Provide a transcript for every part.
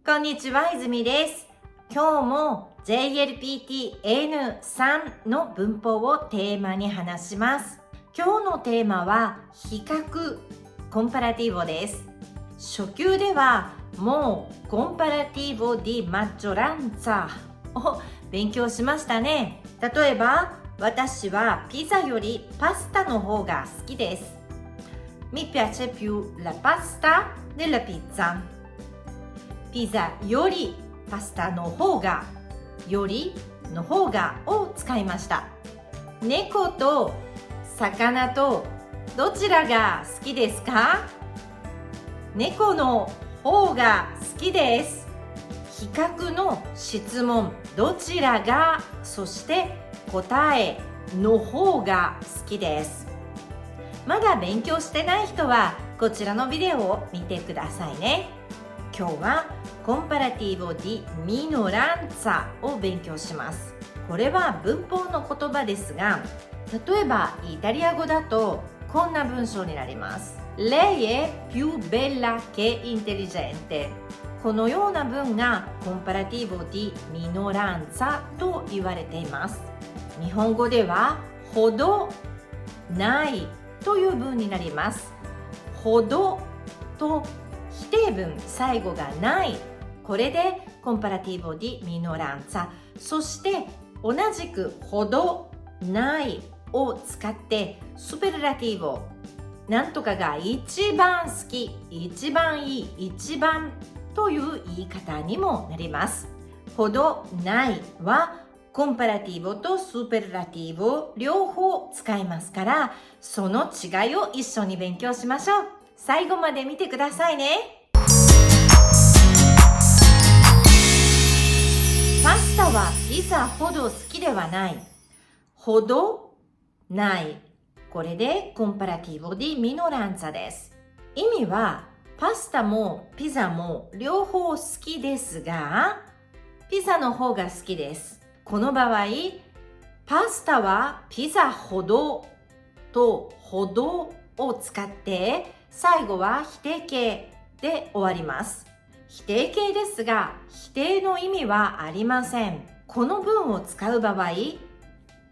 こんにちは、泉です。今日も JLPT N3 の文法をテーマに話します。今日のテーマは比較、コンパラティボです。初級ではもうコンパラティボディマジョランツァを勉強しましたね。例えば、私はピザよりパスタの方が好きです。Mi piace più la pasta della pizza。ピザよりパスタの方が、よりの方がを使いました。猫と魚とどちらが好きですか？猫の方が好きです。比較の質問、どちらが、そして答えの方が好きです。まだ勉強してない人はこちらのビデオを見てくださいね。今日はコンパラティボディミノランツァを勉強します。これは文法の言葉ですが、例えばイタリア語だとこんな文章になります。Lei è più bella che intelligente。このような文がコンパラティボディミノランツァと言われています。日本語ではほどないという文になります。ほどと否定文最後がない。これでコンパラティボディミノランツァ。そして同じくほどないを使ってスペルラティボ、なんとかが一番好き、一番いい、一番という言い方にもなります。ほどないはコンパラティボとスペルラティボ両方使いますから、その違いを一緒に勉強しましょう。最後まで見てくださいね。パスタはピザほど好きではない。ほどない。これでコンパラティボディミノランツァです。意味はパスタもピザも両方好きですが、ピザの方が好きです。この場合、パスタはピザほどとほどを使って最後は否定形で終わります。否定形ですが、否定の意味はありません。この文を使う場合、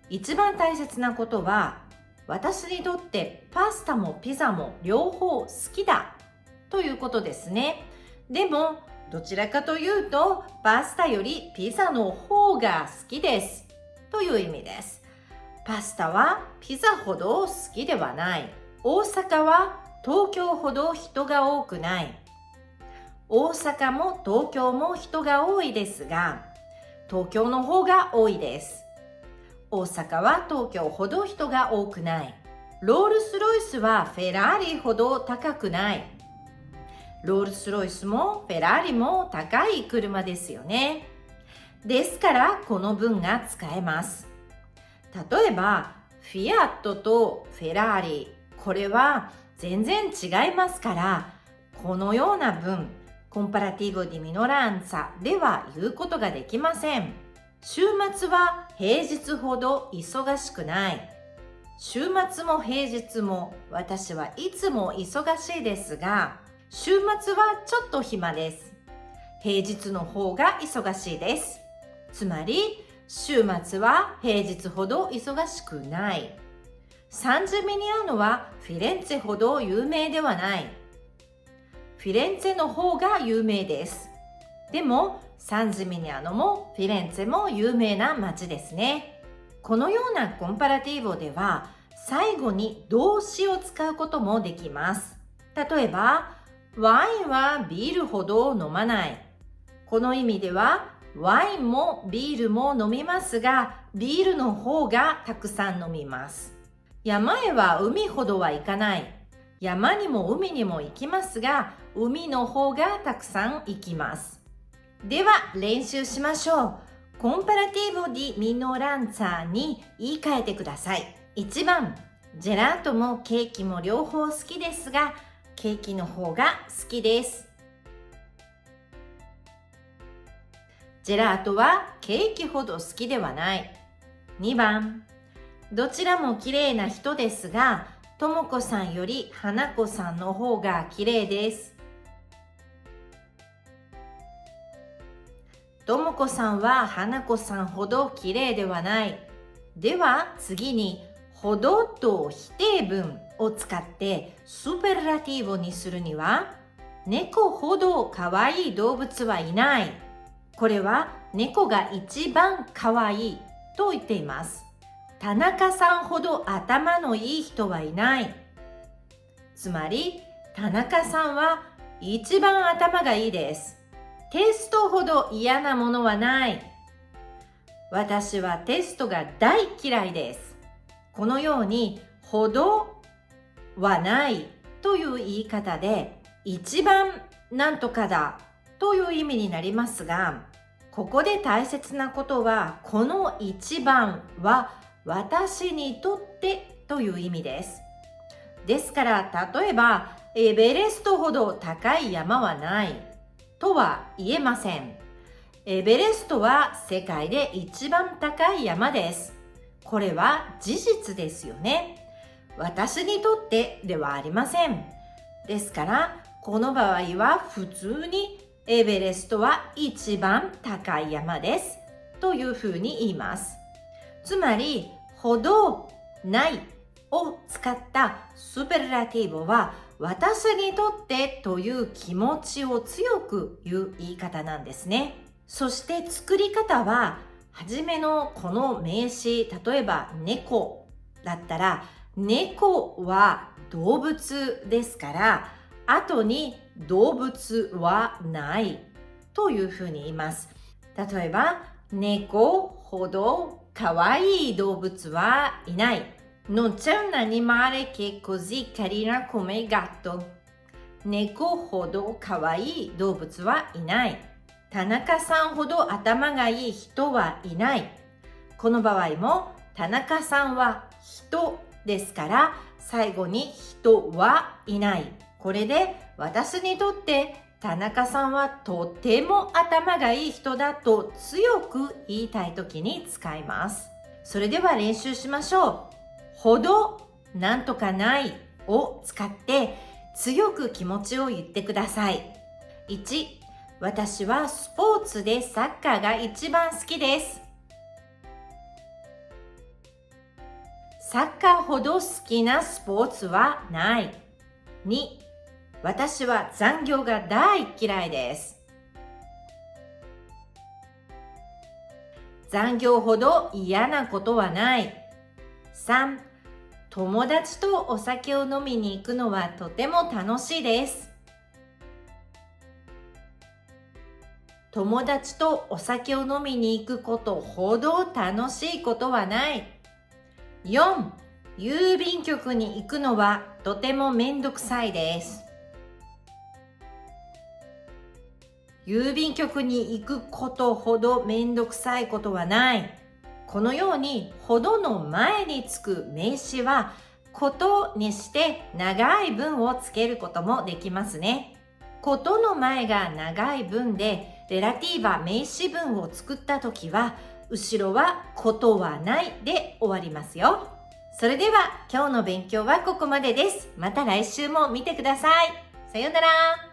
一番大切なことは、私にとってパスタもピザも両方好きだということですね。でも、どちらかというと、パスタよりピザの方が好きですという意味です。パスタはピザほど好きではない。大阪は東京ほど人が多くない。大阪も東京も人が多いですが、東京の方が多いです。大阪は東京ほど人が多くない。ロールスロイスはフェラーリほど高くない。ロールスロイスもフェラーリも高い車ですよね。ですからこの文が使えます。例えば、フィアットとフェラーリ、これは全然違いますから、このような文、コンパラティボディミノランツァでは言うことができません。週末は平日ほど忙しくない。週末も平日も私はいつも忙しいですが、週末はちょっと暇です。平日の方が忙しいです。つまり、週末は平日ほど忙しくない。サンジェミニアーノはフィレンツェほど有名ではない。フィレンツェの方が有名です。でも、サンジェミニアーノもフィレンツェも有名な街ですね。このようなコンパラティボでは、最後に動詞を使うこともできます。例えば、ワインはビールほど飲まない。この意味では、ワインもビールも飲みますが、ビールの方がたくさん飲みます。山へは海ほどは行かない。山にも海にも行きますが、海の方がたくさん行きます。では練習しましょう。コンパラティボディミノランツァに言い換えてください。1番、ジェラートもケーキも両方好きですが、ケーキの方が好きです。ジェラートはケーキほど好きではない。2番、どちらも綺麗な人ですが、ともこさんより花子さんの方が綺麗です。ともこさんは花子さんほど綺麗ではない。では次にほどと否定文を使ってスーペラティーボにするには、猫ほど可愛い動物はいない。これは猫が一番可愛いと言っています。田中さんほど頭のいい人はいない。つまり田中さんは一番頭がいいです。テストほど嫌なものはない。私はテストが大嫌いです。このようにほどはないという言い方で一番なんとかだという意味になりますが、ここで大切なことはこの一番は私にとってという意味です。ですから例えばエベレストほど高い山はないとは言えません。エベレストは世界で一番高い山です。これは事実ですよね。私にとってではありません。ですからこの場合は普通にエベレストは一番高い山ですというふうに言います。つまりほどないを使ったスーペラティブは私にとってという気持ちを強く言う言い方なんですね。そして作り方ははじめのこの名詞、例えば猫だったら猫は動物ですから後に動物はないというふうに言います。例えば猫ほど可愛い動物はいない。Non c'è un animale che è così carina come il gatto. 猫ほど可愛い動物はいない。田中さんほど頭がいい人はいない。この場合も田中さんは人ですから最後に人はいない。これで私にとって田中さんはとても頭がいい人だと強く言いたいときに使います。それでは練習しましょう。ほどなんとかないを使って強く気持ちを言ってください。1、私はスポーツでサッカーが一番好きです。サッカーほど好きなスポーツはない。2、私は残業が大嫌いです。残業ほど嫌なことはない。3、友達とお酒を飲みに行くのはとても楽しいです。友達とお酒を飲みに行くことほど楽しいことはない。4、郵便局に行くのはとてもめんどくさいです。郵便局に行くことほどめんどくさいことはない。このようにほどの前につく名詞はことにして長い文をつけることもできますね。ことの前が長い文でレラティーバ名詞文を作ったときは後ろはことはないで終わりますよ。それでは今日の勉強はここまでです。また来週も見てください。さようなら。